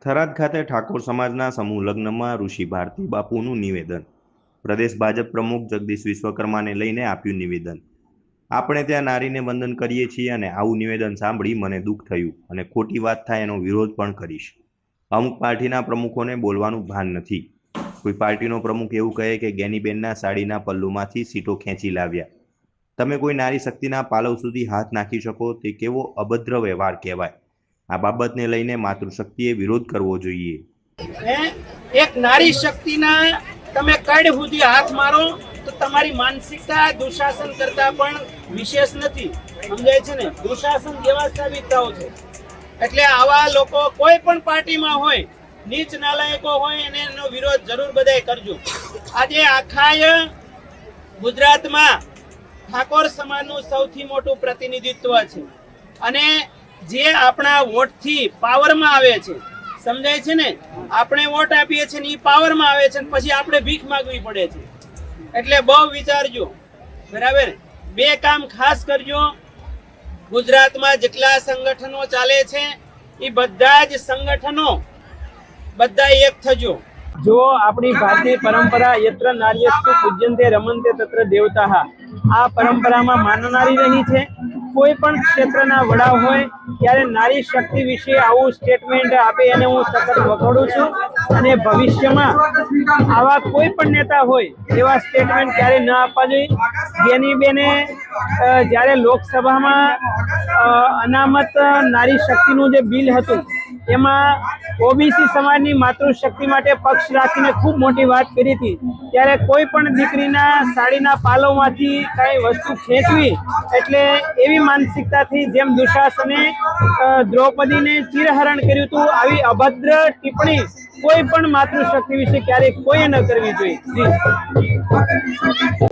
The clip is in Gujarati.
થરાદ ખાતે ઠાકોર સમાજના સમૂહ લગ્નમાં ઋષિ ભારતી બાપુનું નિવેદન। પ્રદેશ ભાજપ પ્રમુખ જગદીશ વિશ્વકર્માને લઈને આપ્યું નિવેદન। આપણે ત્યાં નારીને વંદન કરીએ છીએ અને આવું નિવેદન સાંભળી મને દુઃખ થયું અને ખોટી વાત થાય એનો વિરોધ પણ કરીશ। અમુક પાર્ટીના પ્રમુખોને બોલવાનું ભાન નથી। કોઈ પાર્ટીનો પ્રમુખ એવું કહે કે ગેનીબેનના સાડીના પલ્લુમાંથી સીટો ખેંચી લાવ્યા। તમે કોઈ નારી શક્તિના પાલવ સુધી હાથ નાખી શકો તે કેવો અભદ્ર વ્યવહાર કહેવાય। આ બાબતને લઈને માતૃશક્તિએ વિરોધ કરવો જોઈએ। એક નારી શક્તિના તમે કડ સુધી હાથ મારો તો તમારી માનસિકતા દુશાસન કરતા પણ વિશેષ નથી, સમજાય છે ને? દુશાસન જેવા સાબિત થાવ છે। એટલે આવા લોકો કોઈ પણ પાર્ટીમાં હોય, નીચ નાલાયકો હોય, એને એનો વિરોધ જરૂર બધાય કરજો। આજે આખા ગુજરાતમાં ઠાકોર સમાજનું સૌથી મોટું પ્રતિનિધિત્વ છે અને જે આપણા વોટથી પાવરમાં આવે છે, સમજાય છે ને? આપણે વોટ આપીએ છીએ ને એ પાવરમાં આવે છે, પછી આપણે ભીખ માંગવી પડે છે। એટલે બહુ વિચારજો, બરાબર? બે કામ ખાસ કરજો। ગુજરાતમાં જેટલા સંગઠનો ચાલે છે એ બધા જ સંગઠનો બધા એક થજો। જો આપણી ભારતીય પરંપરા યત્ર નાર્યસ્તુ પૂજ્યંતે રમંતે તત્ર દેવતાઃ, આ પરંપરામાં માનનારી રહી છે। કોઈ પણ ક્ષેત્રના વડા હોય ત્યારે નારી શક્તિ વિશે આવું સ્ટેટમેન્ટ આપે એને હું સખત વખોડું છું અને ભવિષ્યમાં આવા કોઈ પણ નેતા હોય એવા સ્ટેટમેન્ટ ક્યારે ન આપવા જોઈએ। ગેનીબેને જ્યારે લોકસભામાં અનામત નારી શક્તિનું જે બિલ હતું એમાં ઓબીસી સમાજની માતૃશક્તિ માટે પક્ષ રાખીને ખૂબ મોટી વાત કરી હતી, ત્યારે કોઈ પણ દીકરીના સાડીના પાલવમાંથી કઈ વસ્તુ ખેંચવી એટલે એવી માનસિકતાથી જેમ દુશાસને દ્રૌપદીને ચિરહરણ કર્યું હતું, આવી અભદ્ર ટિપ્પણી કોઈ પણ માતૃશક્તિ વિશે ક્યારેય કોઈએ ન કરવી જોઈએ। જી।